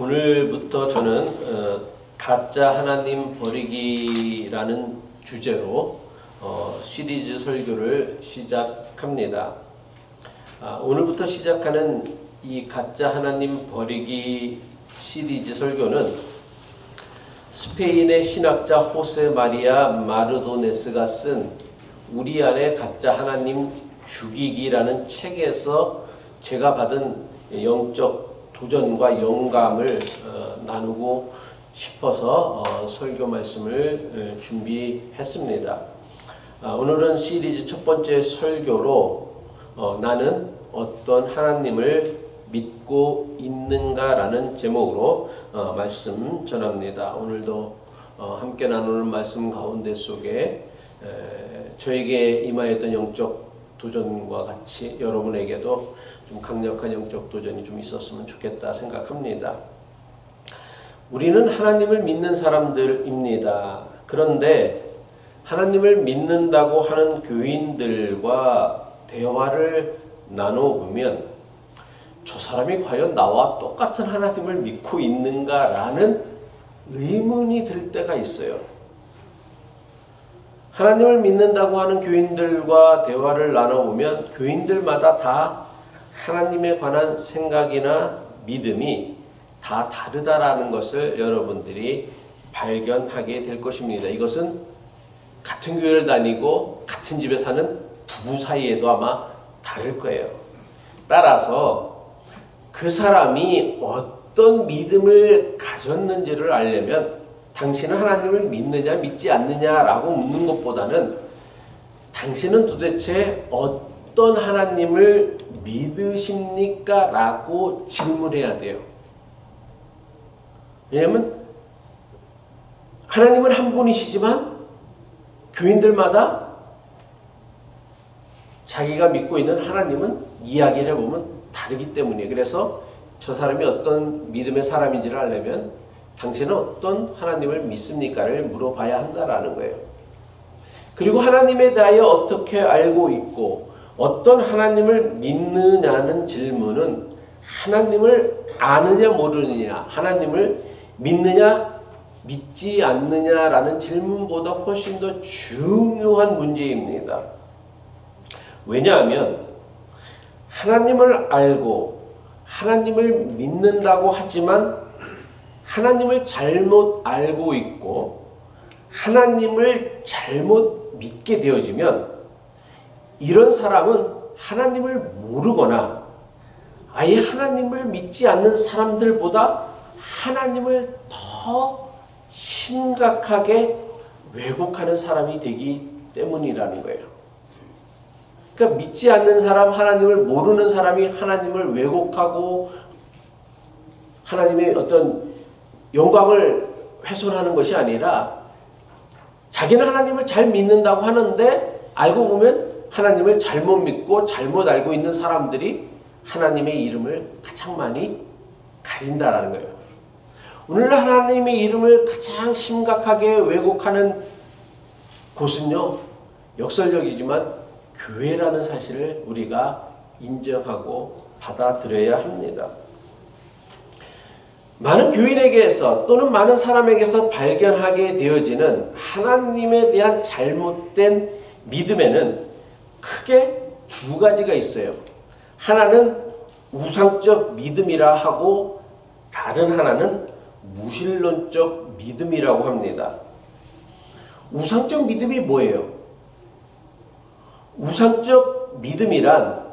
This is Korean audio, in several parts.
오늘부터 저는 가짜 하나님 버리기라는 주제로 시리즈 설교를 시작합니다. 오늘부터 시작하는 이 가짜 하나님 버리기 시리즈 설교는 스페인의 신학자 호세 마리아 마르도네스가 쓴 우리 안에 가짜 하나님 죽이기라는 책에서 제가 받은 영적 도전과 영감을 나누고 싶어서 설교 말씀을 준비했습니다. 오늘은 시리즈 첫 번째 설교로 나는 어떤 하나님을 믿고 있는가라는 제목으로 말씀 전합니다. 오늘도 함께 나누는 말씀 가운데 속에 저에게 임하였던 영적 도전과 같이 여러분에게도 좀 강력한 영적 도전이 좀 있었으면 좋겠다 생각합니다. 우리는 하나님을 믿는 사람들입니다. 그런데 하나님을 믿는다고 하는 교인들과 대화를 나눠보면 저 사람이 과연 나와 똑같은 하나님을 믿고 있는가라는 의문이 들 때가 있어요. 하나님을 믿는다고 하는 교인들과 대화를 나눠보면 교인들마다 다 하나님에 관한 생각이나 믿음이 다 다르다라는 것을 여러분들이 발견하게 될 것입니다. 이것은 같은 교회를 다니고 같은 집에 사는 부부 사이에도 아마 다를 거예요. 따라서 그 사람이 어떤 믿음을 가졌는지를 알려면 당신은 하나님을 믿느냐 믿지 않느냐라고 묻는 것보다는 당신은 도대체 어떤 하나님을 믿으십니까? 라고 질문해야 돼요. 왜냐하면 하나님은 한 분이시지만 교인들마다 자기가 믿고 있는 하나님은 이야기를 해보면 다르기 때문이에요. 그래서 저 사람이 어떤 믿음의 사람인지를 알려면 당신은 어떤 하나님을 믿습니까를 물어봐야 한다라는 거예요. 그리고 하나님에 대하여 어떻게 알고 있고 어떤 하나님을 믿느냐는 질문은 하나님을 아느냐 모르느냐, 하나님을 믿느냐 믿지 않느냐라는 질문보다 훨씬 더 중요한 문제입니다. 왜냐하면 하나님을 알고 하나님을 믿는다고 하지만 하나님을 잘못 알고 있고 하나님을 잘못 믿게 되어지면 이런 사람은 하나님을 모르거나 아예 하나님을 믿지 않는 사람들보다 하나님을 더 심각하게 왜곡하는 사람이 되기 때문이라는 거예요. 그러니까 믿지 않는 사람, 하나님을 모르는 사람이 하나님을 왜곡하고 하나님의 어떤 영광을 훼손하는 것이 아니라 자기는 하나님을 잘 믿는다고 하는데 알고 보면 하나님을 잘못 믿고 잘못 알고 있는 사람들이 하나님의 이름을 가장 많이 가린다라는 거예요. 오늘날 하나님의 이름을 가장 심각하게 왜곡하는 곳은요, 역설적이지만 교회라는 사실을 우리가 인정하고 받아들여야 합니다. 많은 교인에게서 또는 많은 사람에게서 발견하게 되어지는 하나님에 대한 잘못된 믿음에는 크게 두 가지가 있어요. 하나는 우상적 믿음이라 하고 다른 하나는 무신론적 믿음이라고 합니다. 우상적 믿음이 뭐예요? 우상적 믿음이란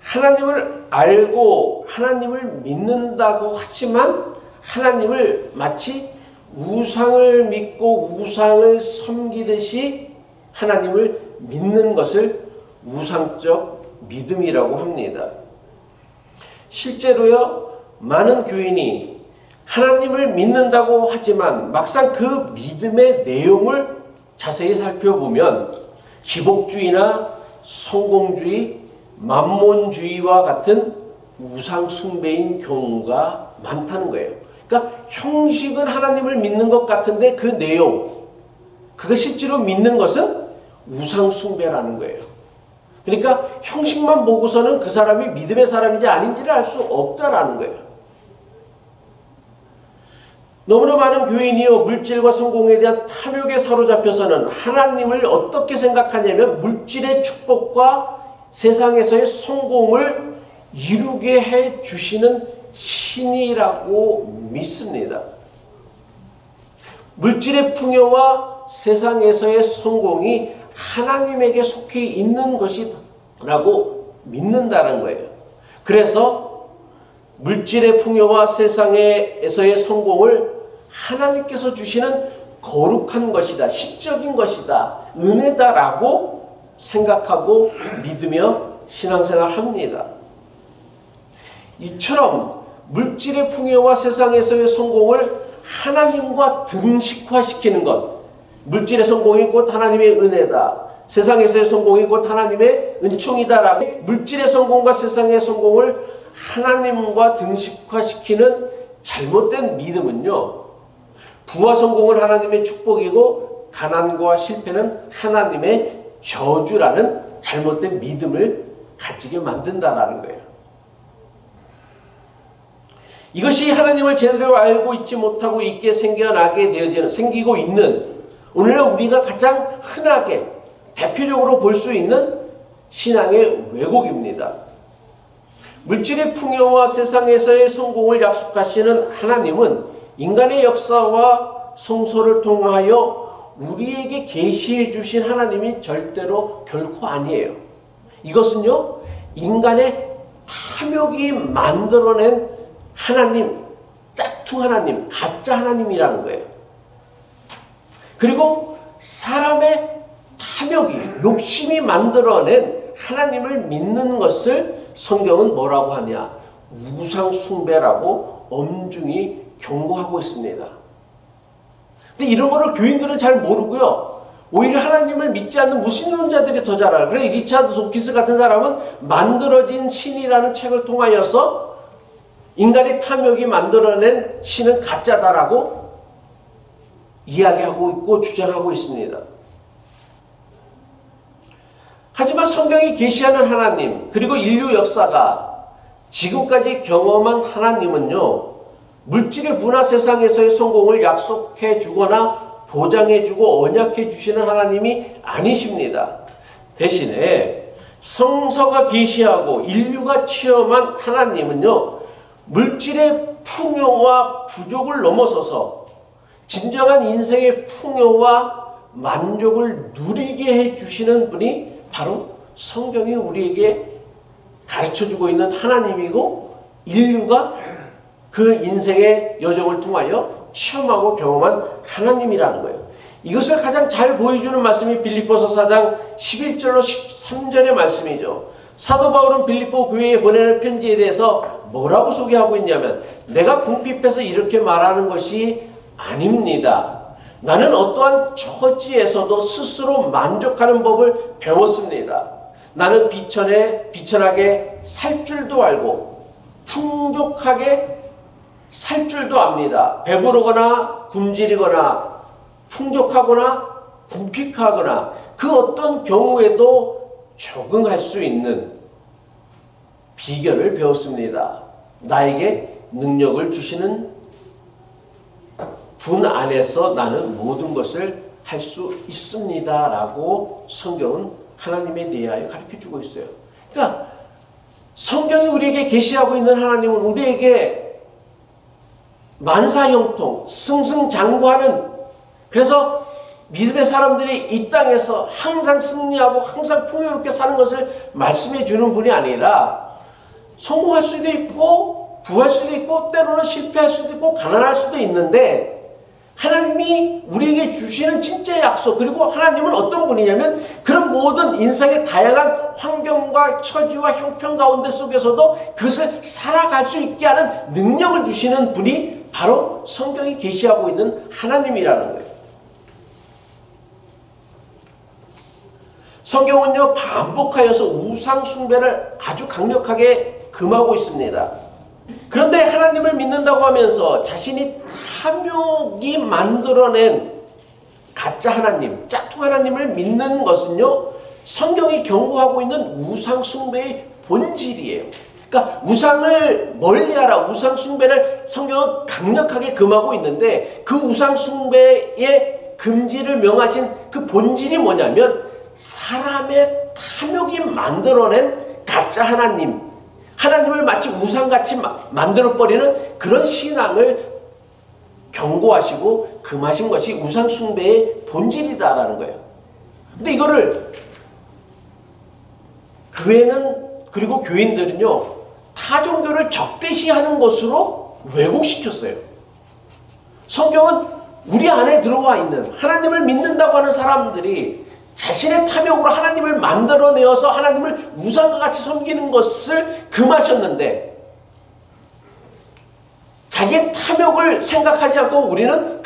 하나님을 알고 하나님을 믿는다고 하지만 하나님을 마치 우상을 믿고 우상을 섬기듯이 하나님을 믿는 것을 우상적 믿음이라고 합니다. 실제로요, 많은 교인이 하나님을 믿는다고 하지만 막상 그 믿음의 내용을 자세히 살펴보면 기복주의나 성공주의, 만몬주의와 같은 우상 숭배인 경우가 많다는 거예요. 그러니까 형식은 하나님을 믿는 것 같은데 그 내용, 그거 실제로 믿는 것은 우상 숭배라는 거예요. 그러니까 형식만 보고서는 그 사람이 믿음의 사람인지 아닌지를 알 수 없다라는 거예요. 너무나 많은 교인이요 물질과 성공에 대한 탐욕에 사로잡혀서는 하나님을 어떻게 생각하냐면 물질의 축복과 세상에서의 성공을 이루게 해 주시는 신이라고 믿습니다. 물질의 풍요와 세상에서의 성공이 하나님에게 속해 있는 것이라고 믿는다는 거예요. 그래서 물질의 풍요와 세상에서의 성공을 하나님께서 주시는 거룩한 것이다, 시적인 것이다, 은혜다라고 생각하고 믿으며 신앙생활을 합니다. 이처럼 물질의 풍요와 세상에서의 성공을 하나님과 등식화시키는 것, 물질의 성공이 곧 하나님의 은혜다, 세상에서의 성공이 곧 하나님의 은총이다라고 물질의 성공과 세상의 성공을 하나님과 등식화시키는 잘못된 믿음은요, 부와 성공은 하나님의 축복이고 가난과 실패는 하나님의 저주라는 잘못된 믿음을 가지게 만든다라는 거예요. 이것이 하나님을 제대로 알고 있지 못하고 있게 생기고 있는 오늘날 우리가 가장 흔하게 대표적으로 볼 수 있는 신앙의 왜곡입니다. 물질의 풍요와 세상에서의 성공을 약속하시는 하나님은 인간의 역사와 성소를 통하여 우리에게 계시해 주신 하나님이 절대로 결코 아니에요. 이것은요, 인간의 탐욕이 만들어낸 하나님, 짝퉁 하나님, 가짜 하나님이라는 거예요. 그리고 사람의 탐욕이, 욕심이 만들어낸 하나님을 믿는 것을 성경은 뭐라고 하냐? 우상 숭배라고 엄중히 경고하고 있습니다. 근데 이런 거를 교인들은 잘 모르고요, 오히려 하나님을 믿지 않는 무신론자들이 더 잘 알아요. 그래서 리차드 도키스 같은 사람은 만들어진 신이라는 책을 통하여서 인간의 탐욕이 만들어낸 신은 가짜다라고 이야기하고 있고 주장하고 있습니다. 하지만 성경이 계시하는 하나님, 그리고 인류 역사가 지금까지 경험한 하나님은요, 물질의 부나 세상에서의 성공을 약속해 주거나 보장해 주고 언약해 주시는 하나님이 아니십니다. 대신에 성서가 계시하고 인류가 체험한 하나님은요, 물질의 풍요와 부족을 넘어서서 진정한 인생의 풍요와 만족을 누리게 해주시는 분이 바로 성경이 우리에게 가르쳐주고 있는 하나님이고, 인류가 그 인생의 여정을 통하여 체험하고 경험한 하나님이라는 거예요. 이것을 가장 잘 보여주는 말씀이 빌립보서 4장 11절로 13절의 말씀이죠. 사도 바울은 빌립보 교회에 보내는 편지에 대해서 뭐라고 소개하고 있냐면, 내가 궁핍해서 이렇게 말하는 것이 아닙니다. 나는 어떠한 처지에서도 스스로 만족하는 법을 배웠습니다. 나는 비천하게 살 줄도 알고 풍족하게 살 줄도 압니다. 배부르거나 굶주리거나 풍족하거나 궁핍하거나 그 어떤 경우에도 적응할 수 있는 비결을 배웠습니다. 나에게 능력을 주시는 분 안에서 나는 모든 것을 할 수 있습니다 라고 성경은 하나님에 대하여 가르쳐주고 있어요. 그러니까 성경이 우리에게 계시하고 있는 하나님은 우리에게 만사형통, 승승장구하는, 그래서 믿음의 사람들이 이 땅에서 항상 승리하고 항상 풍요롭게 사는 것을 말씀해 주는 분이 아니라, 성공할 수도 있고 부할 수도 있고 때로는 실패할 수도 있고 가난할 수도 있는데, 하나님이 우리에게 주시는 진짜 약속, 그리고 하나님은 어떤 분이냐면 그런 모든 인생의 다양한 환경과 처지와 형편 가운데 속에서도 그것을 살아갈 수 있게 하는 능력을 주시는 분이 바로 성경이 계시하고 있는 하나님이라는 거예요. 성경은요, 반복하여서 우상 숭배를 아주 강력하게 금하고 있습니다. 그런데 하나님을 믿는다고 하면서 자신이 탐욕이 만들어낸 가짜 하나님, 짝퉁 하나님을 믿는 것은요, 성경이 경고하고 있는 우상 숭배의 본질이에요. 그러니까 우상을 멀리하라, 우상 숭배를 성경은 강력하게 금하고 있는데 그 우상 숭배의 금지를 명하신 그 본질이 뭐냐면 사람의 탐욕이 만들어낸 가짜 하나님을 마치 우상같이 만들어버리는 그런 신앙을 경고하시고 금하신 것이 우상 숭배의 본질이다라는 거예요. 근데 이거를 교회는 그리고 교인들은요 타종교를 적대시하는 것으로 왜곡시켰어요. 성경은 우리 안에 들어와 있는 하나님을 믿는다고 하는 사람들이 자신의 탐욕으로 하나님을 만들어내어서 하나님을 우상과 같이 섬기는 것을 금하셨는데 자기의 탐욕을 생각하지 않고 우리는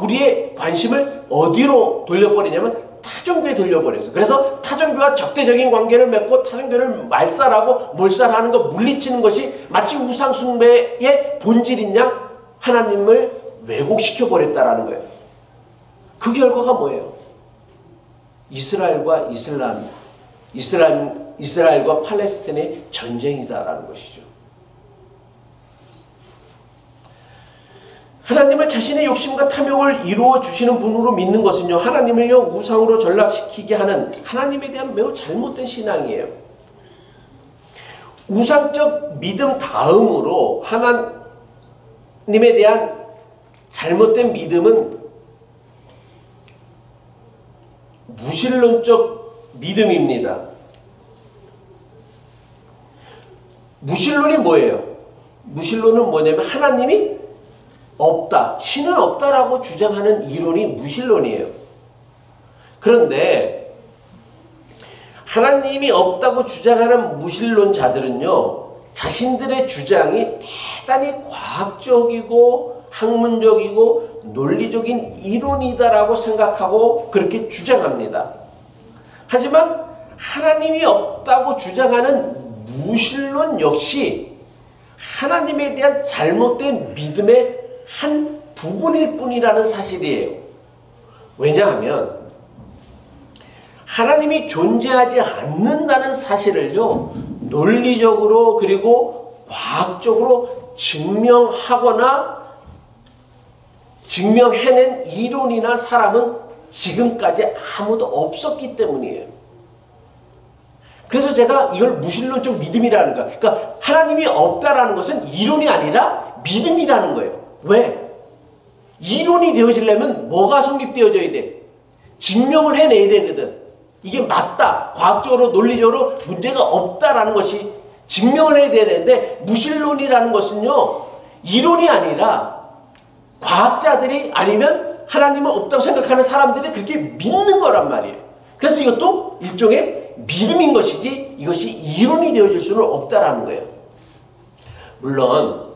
우리의 관심을 어디로 돌려버리냐면 타종교에 돌려버렸어요. 그래서 타종교와 적대적인 관계를 맺고 타종교를 말살하고 몰살하는 것, 물리치는 것이 마치 우상숭배의 본질인 양 하나님을 왜곡시켜버렸다라는 거예요. 그 결과가 뭐예요? 이스라엘과 이스라엘과 팔레스틴의 전쟁이다라는 것이죠. 하나님을 자신의 욕심과 탐욕을 이루어 주시는 분으로 믿는 것은요, 하나님을요 우상으로 전락시키게 하는 하나님에 대한 매우 잘못된 신앙이에요. 우상적 믿음 다음으로 하나님에 대한 잘못된 믿음은 무신론적 믿음입니다. 무신론이 뭐예요? 무신론은 뭐냐면 하나님이 없다, 신은 없다라고 주장하는 이론이 무신론이에요. 그런데 하나님이 없다고 주장하는 무신론자들은요 자신들의 주장이 대단히 과학적이고 학문적이고 논리적인 이론이다라고 생각하고 그렇게 주장합니다. 하지만 하나님이 없다고 주장하는 무신론 역시 하나님에 대한 잘못된 믿음의 한 부분일 뿐이라는 사실이에요. 왜냐하면 하나님이 존재하지 않는다는 사실을요 논리적으로 그리고 과학적으로 증명하거나 증명해낸 이론이나 사람은 지금까지 아무도 없었기 때문이에요. 그래서 제가 이걸 무신론적 믿음이라는 거야. 그러니까 하나님이 없다라는 것은 이론이 아니라 믿음이라는 거예요. 왜? 이론이 되어지려면 뭐가 성립되어져야 돼? 증명을 해내야 되거든. 이게 맞다. 과학적으로 논리적으로 문제가 없다라는 것이 증명을 해야 되는데 무신론이라는 것은요. 이론이 아니라 과학자들이 아니면 하나님은 없다고 생각하는 사람들이 그렇게 믿는 거란 말이에요. 그래서 이것도 일종의 믿음인 것이지 이것이 이론이 되어질 수는 없다라는 거예요. 물론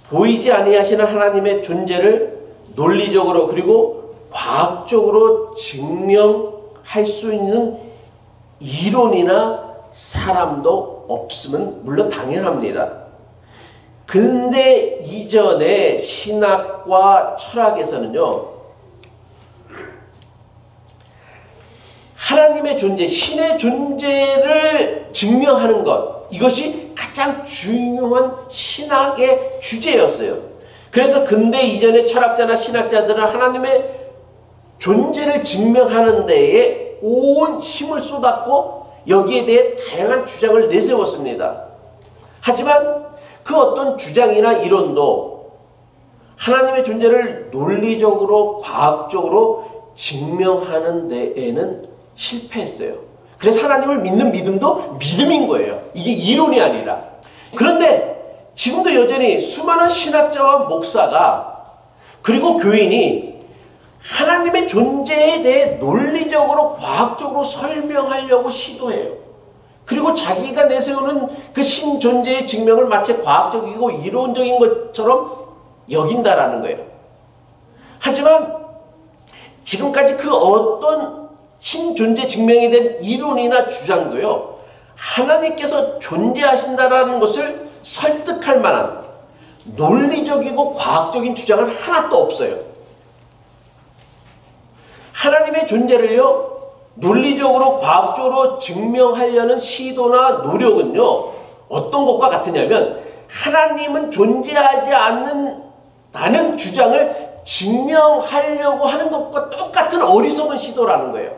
보이지 아니하시는 하나님의 존재를 논리적으로 그리고 과학적으로 증명할 수 있는 이론이나 사람도 없으면 물론 당연합니다. 근대 이전의 신학과 철학에서는요 하나님의 존재, 신의 존재를 증명하는 것, 이것이 가장 중요한 신학의 주제였어요. 그래서 근대 이전의 철학자나 신학자들은 하나님의 존재를 증명하는 데에 온 힘을 쏟았고 여기에 대해 다양한 주장을 내세웠습니다. 하지만 그 어떤 주장이나 이론도 하나님의 존재를 논리적으로 과학적으로 증명하는 데에는 실패했어요. 그래서 하나님을 믿는 믿음도 믿음인 거예요. 이게 이론이 아니라. 그런데 지금도 여전히 수많은 신학자와 목사가 그리고 교인이 하나님의 존재에 대해 논리적으로 과학적으로 설명하려고 시도해요. 그리고 자기가 내세우는 그 신 존재의 증명을 마치 과학적이고 이론적인 것처럼 여긴다라는 거예요. 하지만 지금까지 그 어떤 신 존재 증명에 대한 이론이나 주장도요 하나님께서 존재하신다라는 것을 설득할 만한 논리적이고 과학적인 주장은 하나도 없어요. 하나님의 존재를요 논리적으로 과학적으로 증명하려는 시도나 노력은요, 어떤 것과 같으냐면 하나님은 존재하지 않는다는 주장을 증명하려고 하는 것과 똑같은 어리석은 시도라는 거예요.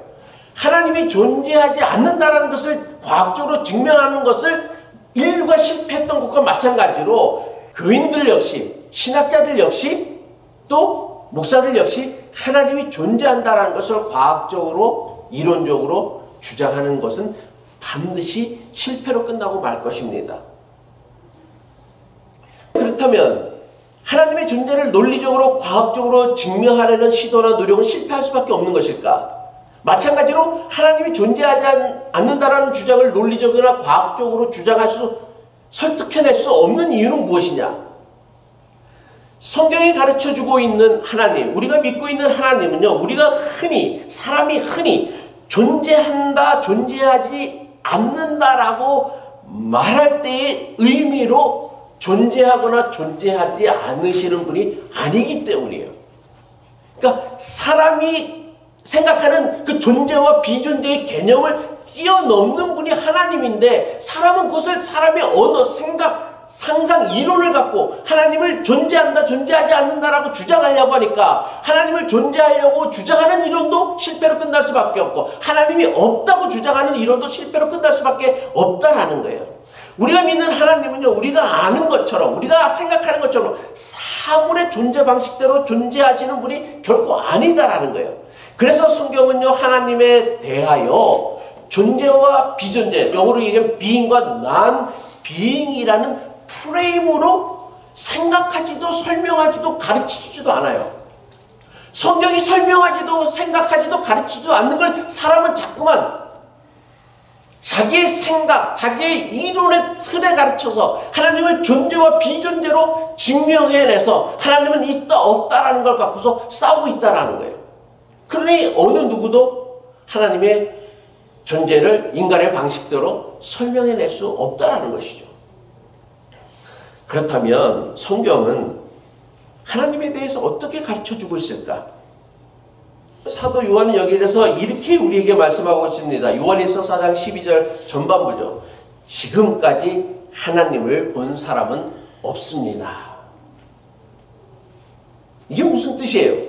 하나님이 존재하지 않는다는 것을 과학적으로 증명하는 것을 인류가 실패했던 것과 마찬가지로 교인들 역시, 신학자들 역시, 또 목사들 역시 하나님이 존재한다는 것을 과학적으로, 이론적으로 주장하는 것은 반드시 실패로 끝나고 말 것입니다. 그렇다면 하나님의 존재를 논리적으로 과학적으로 증명하려는 시도나 노력은 실패할 수밖에 없는 것일까? 마찬가지로 하나님이 존재하지 않는다는 주장을 논리적이나 과학적으로 설득해낼 수 없는 이유는 무엇이냐? 성경이 가르쳐주고 있는 하나님, 우리가 믿고 있는 하나님은요, 우리가 사람이 흔히 존재한다, 존재하지 않는다라고 말할 때의 의미로 존재하거나 존재하지 않으시는 분이 아니기 때문이에요. 그러니까 사람이 생각하는 그 존재와 비존재의 개념을 뛰어넘는 분이 하나님인데, 사람은 그것을 사람의 언어, 생각, 상상, 이론을 갖고 하나님을 존재한다, 존재하지 않는다라고 주장하려고 하니까 하나님을 존재하려고 주장하는 이론도 실패로 끝날 수밖에 없고, 하나님이 없다고 주장하는 이론도 실패로 끝날 수밖에 없다라는 거예요. 우리가 믿는 하나님은요, 우리가 아는 것처럼, 우리가 생각하는 것처럼 사물의 존재 방식대로 존재하시는 분이 결코 아니다라는 거예요. 그래서 성경은요, 하나님에 대하여 존재와 비존재, 영어로 얘기하면 being과 non-being이라는 프레임으로 생각하지도 설명하지도 가르치지도 않아요. 성경이 설명하지도 생각하지도 가르치지도 않는 걸 사람은 자꾸만 자기의 생각, 자기의 이론의 틀에 가르쳐서 하나님을 존재와 비존재로 증명해내서 하나님은 있다 없다라는 걸 갖고서 싸우고 있다라는 거예요. 그러니 어느 누구도 하나님의 존재를 인간의 방식대로 설명해낼 수 없다라는 것이죠. 그렇다면 성경은 하나님에 대해서 어떻게 가르쳐주고 있을까? 사도 요한은 여기에 대해서 이렇게 우리에게 말씀하고 있습니다. 요한일서 4장 12절 전반부죠. 지금까지 하나님을 본 사람은 없습니다. 이게 무슨 뜻이에요?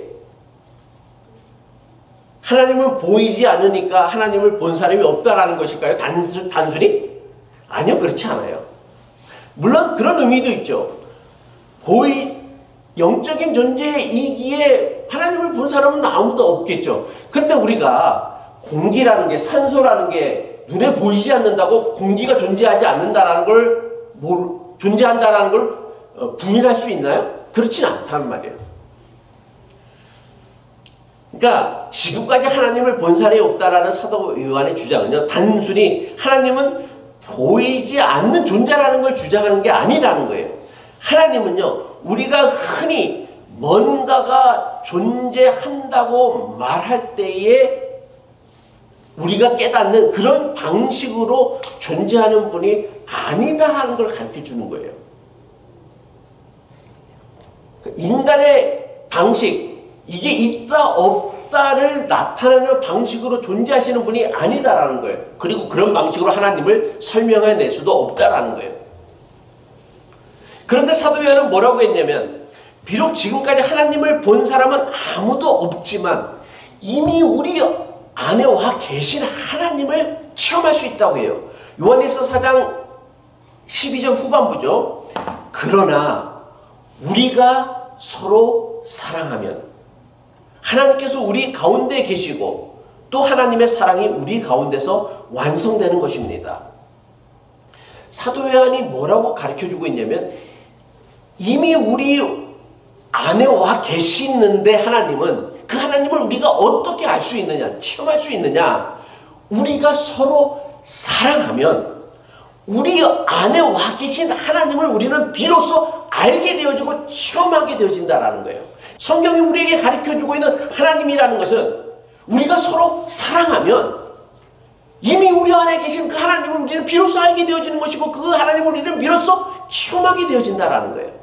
하나님은 보이지 않으니까 하나님을 본 사람이 없다라는 것일까요? 단순히? 아니요, 그렇지 않아요. 물론 그런 의미도 있죠. 영적인 존재이기에 하나님을 본 사람은 아무도 없겠죠. 근데 우리가 공기라는 게, 산소라는 게 눈에 보이지 않는다고 공기가 존재하지 않는다라는 걸, 존재한다라는 걸 부인할 수 있나요? 그렇진 않다는 말이에요. 그러니까 지금까지 하나님을 본 사람이 없다라는 사도 요한의 주장은요, 단순히 하나님은 보이지 않는 존재라는 걸 주장하는 게 아니라는 거예요. 하나님은요, 우리가 흔히 뭔가가 존재한다고 말할 때에 우리가 깨닫는 그런 방식으로 존재하는 분이 아니다라는 걸 가르쳐 주는 거예요. 인간의 방식, 이게 있다 없다를 나타내는 방식으로 존재하시는 분이 아니다라는 거예요. 그리고 그런 방식으로 하나님을 설명해낼 수도 없다라는 거예요. 그런데 사도 요한은 뭐라고 했냐면, 비록 지금까지 하나님을 본 사람은 아무도 없지만 이미 우리 안에 와 계신 하나님을 체험할 수 있다고 해요. 요한일서 4장 12절 후반부죠. 그러나 우리가 서로 사랑하면 하나님께서 우리 가운데 계시고 또 하나님의 사랑이 우리 가운데서 완성되는 것입니다. 사도 요한이 뭐라고 가르쳐주고 있냐면, 이미 우리 안에 와 계시는데 하나님은, 그 하나님을 우리가 어떻게 알 수 있느냐, 체험할 수 있느냐, 우리가 서로 사랑하면 우리 안에 와 계신 하나님을 우리는 비로소 알게 되어지고 체험하게 되어진다라는 거예요. 성경이 우리에게 가르쳐주고 있는 하나님이라는 것은 우리가 서로 사랑하면 이미 우리 안에 계신 그 하나님을 우리는 비로소 알게 되어지는 것이고, 그 하나님을 우리는 비로소 체험하게 되어진다라는 거예요.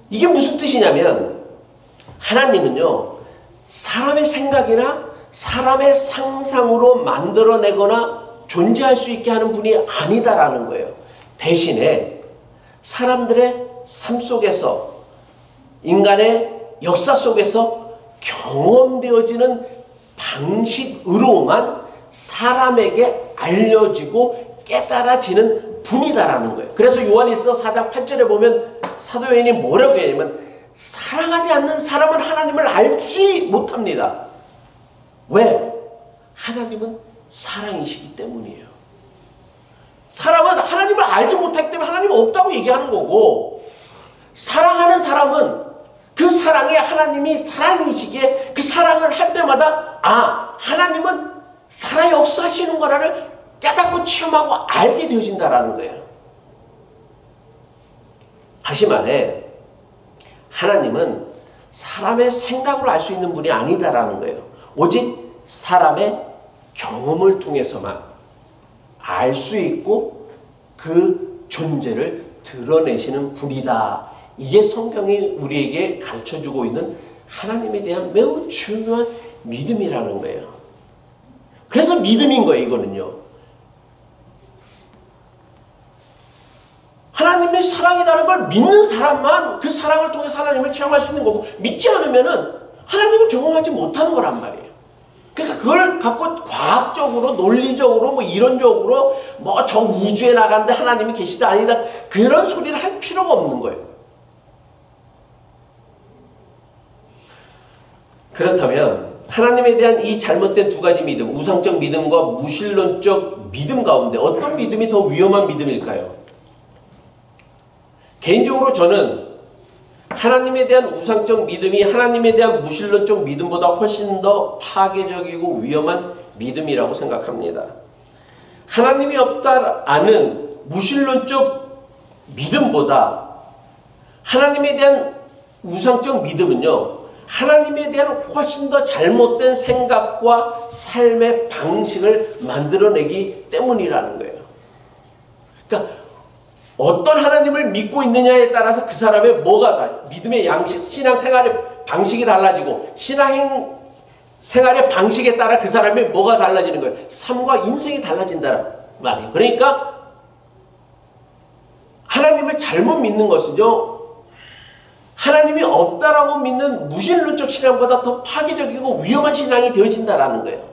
이게 무슨 뜻이냐면, 하나님은요, 사람의 생각이나 사람의 상상으로 만들어내거나 존재할 수 있게 하는 분이 아니다라는 거예요. 대신에 사람들의 삶 속에서, 인간의 역사 속에서 경험되어지는 방식으로만 사람에게 알려지고 깨달아지는 분이다라는 거예요. 그래서 요한일서 4장 8절에 보면 사도 요한이 뭐라고 하냐면, 사랑하지 않는 사람은 하나님을 알지 못합니다. 왜? 하나님은 사랑이시기 때문이에요. 사람은 하나님을 알지 못하기 때문에 하나님이 없다고 얘기하는 거고, 사랑하는 사람은 그 사랑에 하나님이 사랑이시기에 그 사랑을 할 때마다 하나님은 살아 역사하시는 거라를 깨닫고 체험하고 알게 되어진다라는 거예요. 다시 말해, 하나님은 사람의 생각으로 알 수 있는 분이 아니다라는 거예요. 오직 사람의 경험을 통해서만 알 수 있고 그 존재를 드러내시는 분이다. 이게 성경이 우리에게 가르쳐주고 있는 하나님에 대한 매우 중요한 믿음이라는 거예요. 그래서 믿음인 거예요, 이거는요. 하나님의 사랑이라는 걸 믿는 사람만 그 사랑을 통해서 하나님을 체험할 수 있는 거고, 믿지 않으면은 하나님을 경험하지 못하는 거란 말이에요. 그러니까 그걸 갖고 과학적으로, 논리적으로, 이론적으로, 저 우주에 나가는데 하나님이 계시다 아니다, 그런 소리를 할 필요가 없는 거예요. 그렇다면 하나님에 대한 이 잘못된 두 가지 믿음, 우상적 믿음과 무신론적 믿음 가운데 어떤 믿음이 더 위험한 믿음일까요? 개인적으로 저는 하나님에 대한 우상적 믿음이 하나님에 대한 무신론적 믿음보다 훨씬 더 파괴적이고 위험한 믿음이라고 생각합니다. 하나님이 없다라는 무신론적 믿음보다 하나님에 대한 우상적 믿음은요, 하나님에 대한 훨씬 더 잘못된 생각과 삶의 방식을 만들어내기 때문이라는 거예요. 그러니까 어떤 하나님을 믿고 있느냐에 따라서 그 사람의 믿음의 양식, 신앙생활의 방식이 달라지고, 신앙생활의 방식에 따라 그 사람의 뭐가 달라지는 거예요? 삶과 인생이 달라진다는 말이에요. 그러니까 하나님을 잘못 믿는 것은요, 하나님이 없다라고 믿는 무신론적 신앙보다 더 파괴적이고 위험한 신앙이 되어진다라는 거예요.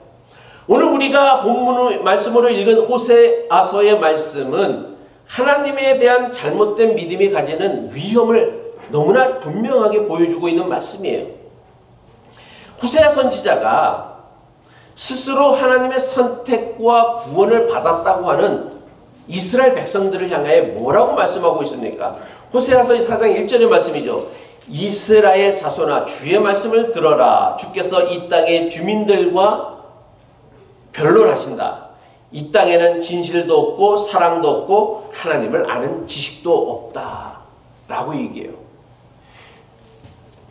오늘 우리가 본문의 말씀으로 읽은 호세아서의 말씀은 하나님에 대한 잘못된 믿음이 가지는 위험을 너무나 분명하게 보여주고 있는 말씀이에요. 호세아 선지자가 스스로 하나님의 선택과 구원을 받았다고 하는 이스라엘 백성들을 향하여 뭐라고 말씀하고 있습니까? 호세아서 4장 1절의 말씀이죠. 이스라엘 자손아, 주의 말씀을 들어라. 주께서 이 땅의 주민들과 변론하신다. 이 땅에는 진실도 없고 사랑도 없고 하나님을 아는 지식도 없다 라고 얘기해요.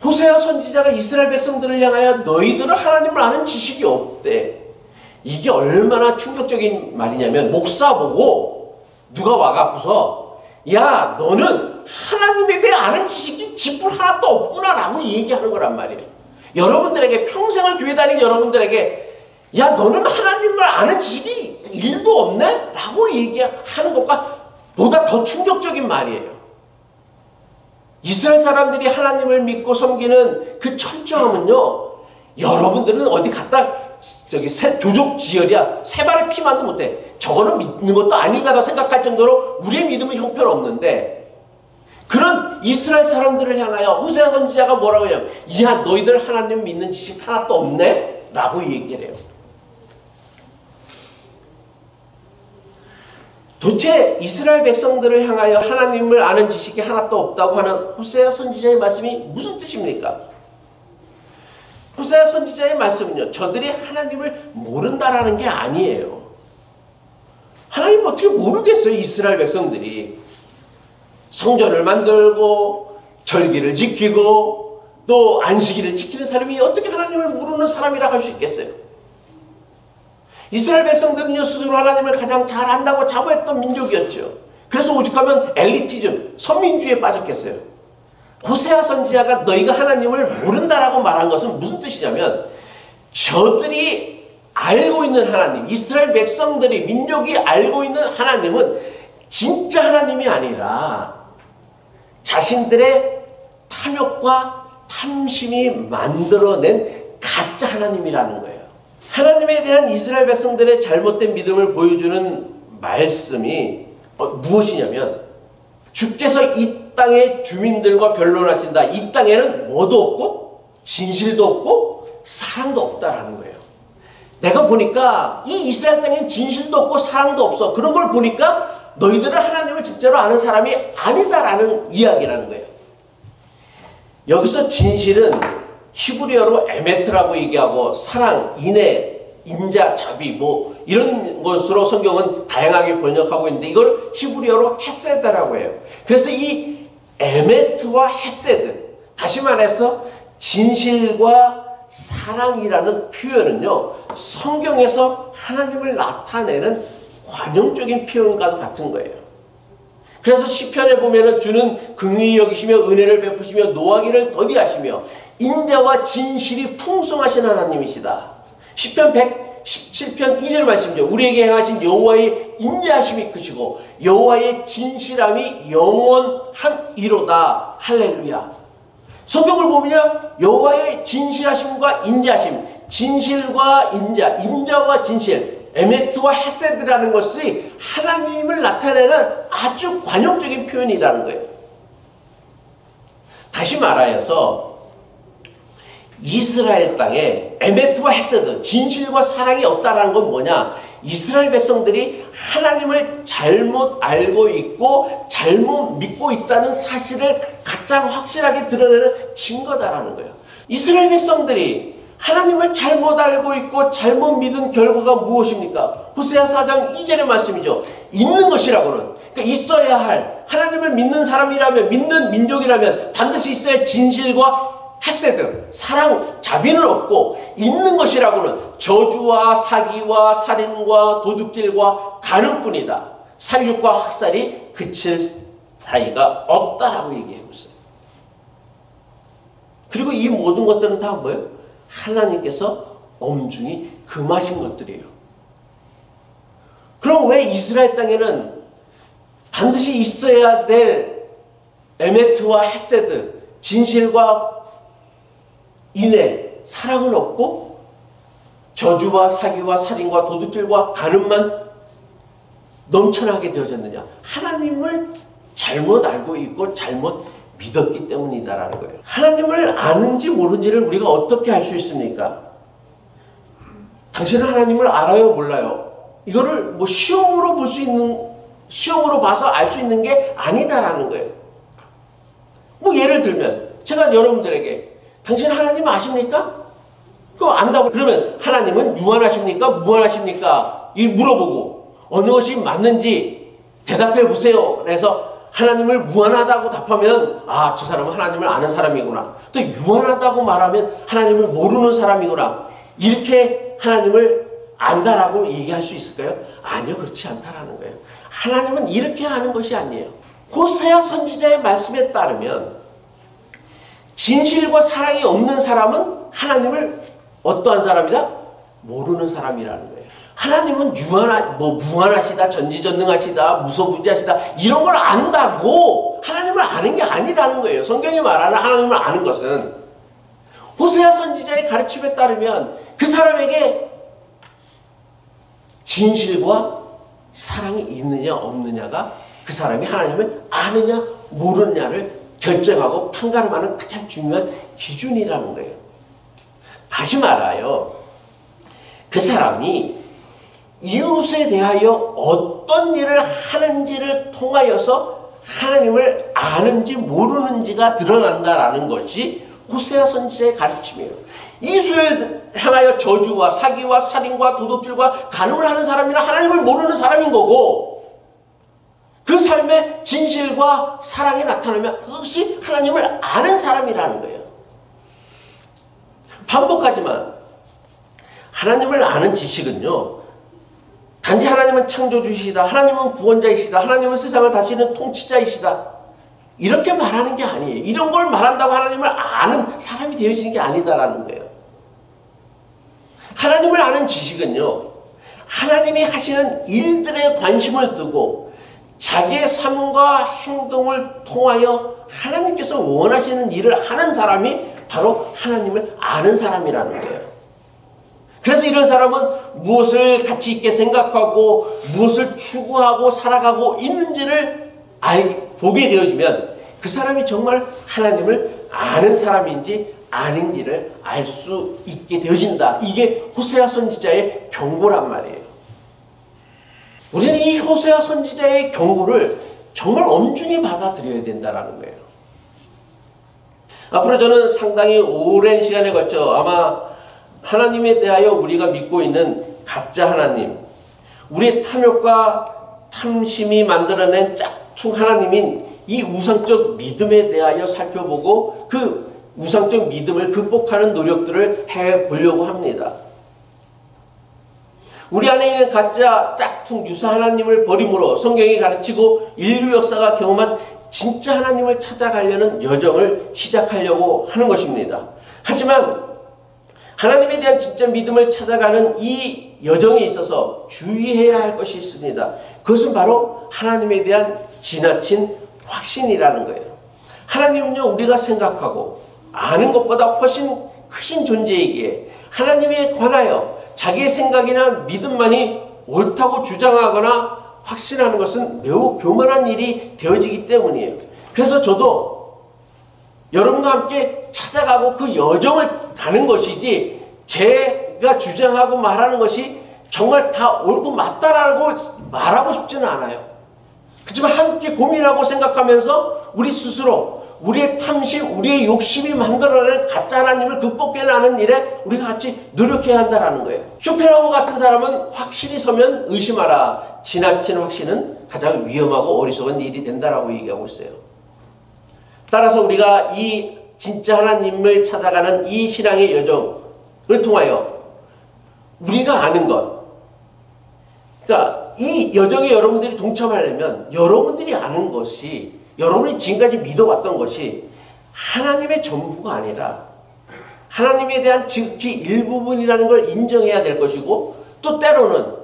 호세아 선지자가 이스라엘 백성들을 향하여 너희들은 하나님을 아는 지식이 없대. 이게 얼마나 충격적인 말이냐면, 목사 보고 누가 와갖고서 야, 너는 하나님에 대해 아는 지식이 지풀 하나도 없구나 라고 얘기하는 거란 말이에요. 여러분들에게, 평생을 교회 다닌 여러분들에게 야, 너는 하나님을 아는 지식이 1도 없네? 라고 얘기하는 것과 보다 더 충격적인 말이에요. 이스라엘 사람들이 하나님을 믿고 섬기는 그 철저함은요, 여러분들은 어디 갔다 조족지혈이야, 세 발의 피만도 못해. 저거는 믿는 것도 아니다라고 생각할 정도로 우리의 믿음은 형편없는데, 그런 이스라엘 사람들을 향하여 호세아 선지자가 뭐라고 하냐면, 야, 너희들 하나님 믿는 지식 하나도 없네? 라고 얘기를 해요. 도대체 이스라엘 백성들을 향하여 하나님을 아는 지식이 하나도 없다고 하는 호세아 선지자의 말씀이 무슨 뜻입니까? 호세아 선지자의 말씀은요, 저들이 하나님을 모른다라는 게 아니에요. 하나님 어떻게 모르겠어요? 이스라엘 백성들이 성전을 만들고 절기를 지키고 또 안식일을 지키는 사람이 어떻게 하나님을 모르는 사람이라고 할 수 있겠어요? 이스라엘 백성들은요, 스스로 하나님을 가장 잘 안다고 자부했던 민족이었죠. 그래서 오죽하면 엘리티즘, 선민주의에 빠졌겠어요. 호세아 선지자가 너희가 하나님을 모른다라고 말한 것은 무슨 뜻이냐면, 저들이 알고 있는 하나님, 이스라엘 백성들이, 민족이 알고 있는 하나님은 진짜 하나님이 아니라 자신들의 탐욕과 탐심이 만들어낸 가짜 하나님이라는 거예요. 하나님에 대한 이스라엘 백성들의 잘못된 믿음을 보여주는 말씀이 무엇이냐면, 주께서 이 땅의 주민들과 변론하신다. 이 땅에는 뭐도 없고 진실도 없고 사랑도 없다라는 거예요. 내가 보니까 이 이스라엘 땅엔 진실도 없고 사랑도 없어. 그런 걸 보니까 너희들은 하나님을 진짜로 아는 사람이 아니다라는 이야기라는 거예요. 여기서 진실은 히브리어로 에메트라고 얘기하고, 사랑, 인애, 인자, 자비 뭐 이런 것으로 성경은 다양하게 번역하고 있는데, 이걸 히브리어로 헤세드라고 해요. 그래서 이 에메트와 헤세드, 다시 말해서 진실과 사랑이라는 표현은요, 성경에서 하나님을 나타내는 관용적인 표현과도 같은 거예요. 그래서 시편에 보면은 주는 긍휼히 여기시며 은혜를 베푸시며 노하기를 더디하시며 인자와 진실이 풍성하신 하나님이시다. 시편 117편 2절 말씀이죠. 우리에게 행하신 여호와의 인자하심이 크시고 여호와의 진실함이 영원함이로다. 할렐루야. 성경을 보면 여호와의 진실하심과 인자하심, 진실과 인자, 인자와 진실, 에메트와 헤세드라는 것이 하나님을 나타내는 아주 관용적인 표현이라는 거예요. 다시 말하여서 이스라엘 땅에 에메트와 헤세드, 진실과 사랑이 없다는 건 뭐냐? 이스라엘 백성들이 하나님을 잘못 알고 있고 잘못 믿고 있다는 사실을 가장 확실하게 드러내는 증거다라는 거예요. 이스라엘 백성들이 하나님을 잘못 알고 있고 잘못 믿은 결과가 무엇입니까? 호세아 4장 2절의 말씀이죠. 있는 것이라고는, 그러니까 있어야 할, 하나님을 믿는 사람이라면, 믿는 민족이라면 반드시 있어야 진실과 헤세드, 사랑, 자비는 없고, 있는 것이라고는 저주와 사기와 살인과 도둑질과 간음뿐이다. 살육과 학살이 그칠 사이가 없다라고 얘기하고 있어요. 그리고 이 모든 것들은 다 뭐예요? 하나님께서 엄중히 금하신 것들이에요. 그럼 왜 이스라엘 땅에는 반드시 있어야 될 에메트와 헤세드, 진실과 인애, 사랑은 없고 저주와 사기와 살인과 도둑질과 간음만 넘쳐나게 되어졌느냐? 하나님을 잘못 알고 있고 잘못 믿었기 때문이다라는 거예요. 하나님을 아는지 모르는지를 우리가 어떻게 알 수 있습니까? 당신은 하나님을 알아요, 몰라요? 이거를 뭐 시험으로 볼 수 있는, 시험으로 봐서 알 수 있는 게 아니다라는 거예요. 뭐 예를 들면 제가 여러분들에게 당신 하나님 아십니까? 그거 안다고 그러면 하나님은 유한하십니까? 무한하십니까? 이 물어보고 어느 것이 맞는지 대답해 보세요. 그래서 하나님을 무한하다고 답하면 아, 저 사람은 하나님을 아는 사람이구나. 또 유한하다고 말하면 하나님을 모르는 사람이구나. 이렇게 하나님을 안다라고 얘기할 수 있을까요? 아니요, 그렇지 않다라는 거예요. 하나님은 이렇게 하는 것이 아니에요. 호세아 선지자의 말씀에 따르면 진실과 사랑이 없는 사람은 하나님을 어떠한 사람이다? 모르는 사람이라는 거예요. 하나님은 무한하시다, 전지전능하시다, 무소부지하시다 이런 걸 안다고 하나님을 아는 게 아니라는 거예요. 성경이 말하는 하나님을 아는 것은 호세아 선지자의 가르침에 따르면 그 사람에게 진실과 사랑이 있느냐 없느냐가 그 사람이 하나님을 아느냐 모르느냐를 결정하고 판가름하는 가장 중요한 기준이라는 거예요. 다시 말하여 그 사람이 이웃에 대하여 어떤 일을 하는지를 통하여서 하나님을 아는지 모르는지가 드러난다라는 것이 호세아 선지자의 가르침이에요. 이웃을 향하여 저주와 사기와 살인과 도둑질과 간음을 하는 사람이라 하나님을 모르는 사람인 거고, 그 삶의 진실과 사랑이 나타나면 그것이 하나님을 아는 사람이라는 거예요. 반복하지만 하나님을 아는 지식은요, 단지 하나님은 창조주시다, 하나님은 구원자이시다, 하나님은 세상을 다스리는 통치자이시다 이렇게 말하는 게 아니에요. 이런 걸 말한다고 하나님을 아는 사람이 되어지는 게 아니다라는 거예요. 하나님을 아는 지식은요, 하나님이 하시는 일들에 관심을 두고 자기의 삶과 행동을 통하여 하나님께서 원하시는 일을 하는 사람이 바로 하나님을 아는 사람이라는 거예요. 그래서 이런 사람은 무엇을 가치 있게 생각하고 무엇을 추구하고 살아가고 있는지를 보게 되어지면 그 사람이 정말 하나님을 아는 사람인지 아닌지를 알 수 있게 되어진다. 이게 호세아 선지자의 경고란 말이에요. 우리는 이 호세아 선지자의 경고를 정말 엄중히 받아들여야 된다는 거예요. 앞으로 저는 상당히 오랜 시간에 걸쳐 아마 하나님에 대하여 우리가 믿고 있는 가짜 하나님, 우리의 탐욕과 탐심이 만들어낸 짝퉁 하나님인 이 우상적 믿음에 대하여 살펴보고 그 우상적 믿음을 극복하는 노력들을 해보려고 합니다. 우리 안에 있는 가짜 짝퉁 유사 하나님을 버림으로 성경이 가르치고 인류 역사가 경험한 진짜 하나님을 찾아가려는 여정을 시작하려고 하는 것입니다. 하지만 하나님에 대한 진짜 믿음을 찾아가는 이 여정에 있어서 주의해야 할 것이 있습니다. 그것은 바로 하나님에 대한 지나친 확신이라는 거예요. 하나님은요, 우리가 생각하고 아는 것보다 훨씬 크신 존재이기에 하나님에 관하여 자기의 생각이나 믿음만이 옳다고 주장하거나 확신하는 것은 매우 교만한 일이 되어지기 때문이에요. 그래서 저도 여러분과 함께 찾아가고 그 여정을 가는 것이지 제가 주장하고 말하는 것이 정말 다 옳고 맞다라고 말하고 싶지는 않아요. 그렇지만 함께 고민하고 생각하면서 우리 스스로 우리의 탐심, 우리의 욕심이 만들어낸 가짜 하나님을 극복해내는 일에 우리가 같이 노력해야 한다는 거예요. 쇼펜하우어 같은 사람은 확신이 서면 의심하라. 지나친 확신은 가장 위험하고 어리석은 일이 된다라고 얘기하고 있어요. 따라서 우리가 이 진짜 하나님을 찾아가는 이 신앙의 여정을 통하여 우리가 아는 것, 그러니까 이 여정에 여러분들이 동참하려면 여러분들이 아는 것이, 여러분이 지금까지 믿어왔던 것이 하나님의 전부가 아니라 하나님에 대한 지극히 일부분이라는 걸 인정해야 될 것이고, 또 때로는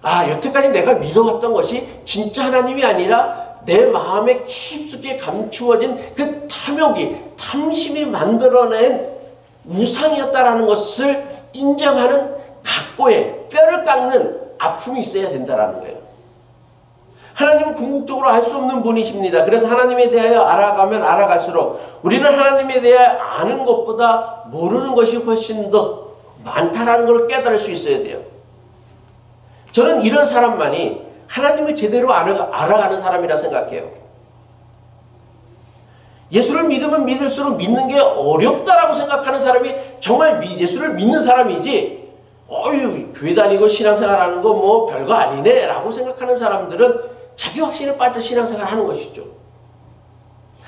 여태까지 내가 믿어왔던 것이 진짜 하나님이 아니라 내 마음에 깊숙이 감추어진 그 탐욕이, 탐심이 만들어낸 우상이었다라는 것을 인정하는 각고의 뼈를 깎는 아픔이 있어야 된다는 거예요. 하나님은 궁극적으로 알 수 없는 분이십니다. 그래서 하나님에 대하여 알아가면 알아갈수록 우리는 하나님에 대해 아는 것보다 모르는 것이 훨씬 더 많다라는 걸 깨달을 수 있어야 돼요. 저는 이런 사람만이 하나님을 제대로 알아가는 사람이라 생각해요. 예수를 믿으면 믿을수록 믿는 게 어렵다라고 생각하는 사람이 정말 예수를 믿는 사람이지, 교회 다니고 신앙생활하는 거 뭐 별거 아니네 라고 생각하는 사람들은 자기 확신에 빠져 신앙생활 하는 것이죠.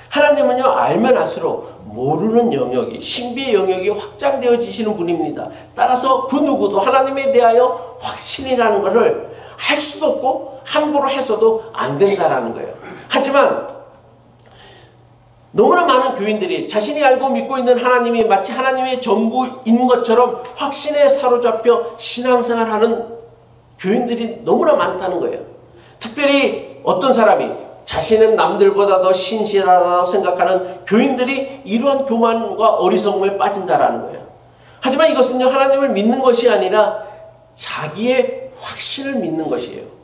하나님은요, 알면 알수록 모르는 영역이, 신비의 영역이 확장되어지시는 분입니다. 따라서 그 누구도 하나님에 대하여 확신이라는 것을 할 수도 없고 함부로 해서도 안 된다라는 거예요. 하지만 너무나 많은 교인들이 자신이 알고 믿고 있는 하나님이 마치 하나님의 전부인 것처럼 확신에 사로잡혀 신앙생활하는 교인들이 너무나 많다는 거예요. 특별히 어떤 사람이 자신은 남들보다 더 신실하다고 생각하는 교인들이 이러한 교만과 어리석음에 빠진다라는 거예요. 하지만 이것은요, 하나님을 믿는 것이 아니라 자기의 확신을 믿는 것이에요.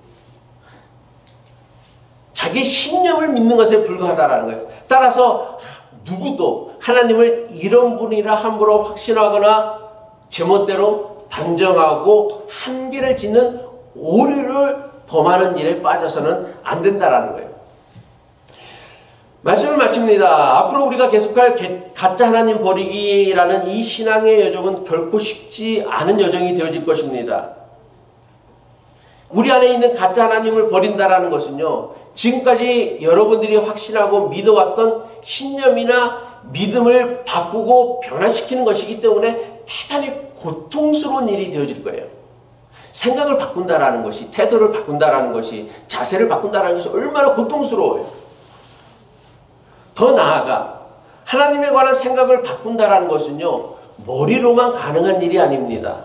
자기의 신념을 믿는 것에 불과하다라는 거예요. 따라서 누구도 하나님을 이런 분이라 함부로 확신하거나 제멋대로 단정하고 한계를 짓는 오류를 범하는 일에 빠져서는 안 된다라는 거예요. 말씀을 마칩니다. 앞으로 우리가 계속할 가짜 하나님 버리기라는 이 신앙의 여정은 결코 쉽지 않은 여정이 되어질 것입니다. 우리 안에 있는 가짜 하나님을 버린다라는 것은요, 지금까지 여러분들이 확신하고 믿어왔던 신념이나 믿음을 바꾸고 변화시키는 것이기 때문에 대단히 고통스러운 일이 되어질 거예요. 생각을 바꾼다라는 것이, 태도를 바꾼다라는 것이, 자세를 바꾼다라는 것이 얼마나 고통스러워요. 더 나아가 하나님에 관한 생각을 바꾼다라는 것은요, 머리로만 가능한 일이 아닙니다.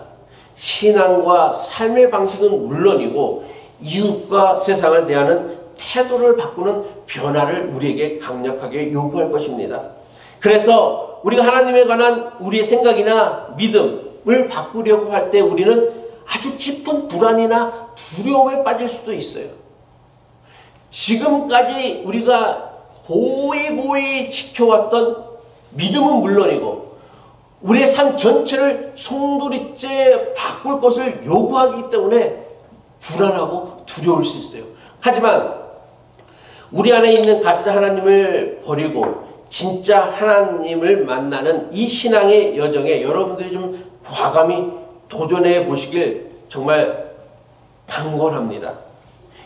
신앙과 삶의 방식은 물론이고 이웃과 세상을 대하는 태도를 바꾸는 변화를 우리에게 강력하게 요구할 것입니다. 그래서 우리가 하나님에 관한 우리의 생각이나 믿음을 바꾸려고 할 때 우리는 아주 깊은 불안이나 두려움에 빠질 수도 있어요. 지금까지 우리가 고이 지켜왔던 믿음은 물론이고 우리의 삶 전체를 송두리째 바꿀 것을 요구하기 때문에 불안하고 두려울 수 있어요. 하지만 우리 안에 있는 가짜 하나님을 버리고 진짜 하나님을 만나는 이 신앙의 여정에 여러분들이 좀 과감히 도전해 보시길 정말 강권합니다.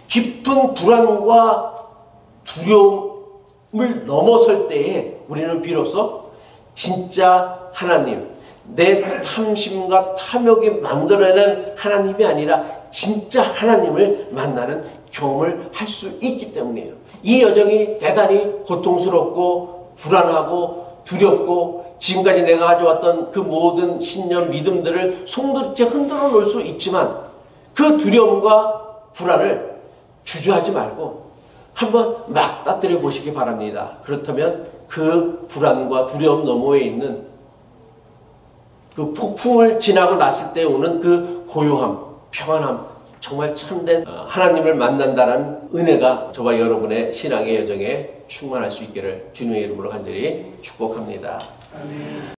깊은 불안과 두려움을 넘어설 때에 우리는 비로소 진짜 하나님, 내 탐심과 탐욕이 만들어내는 하나님이 아니라 진짜 하나님을 만나는 경험을 할 수 있기 때문이에요. 이 여정이 대단히 고통스럽고 불안하고 두렵고 지금까지 내가 가져왔던 그 모든 신념, 믿음들을 송두리째 흔들어 놓을 수 있지만 그 두려움과 불안을 주저하지 말고 한번 막 따뜨려 보시기 바랍니다. 그렇다면 그 불안과 두려움 너머에 있는 그 폭풍을 지나고 났을 때 오는 그 고요함, 평안함, 정말 참된 하나님을 만난다는 은혜가 저와 여러분의 신앙의 여정에 충만할 수 있기를 주님의 이름으로 간절히 축복합니다. 아멘.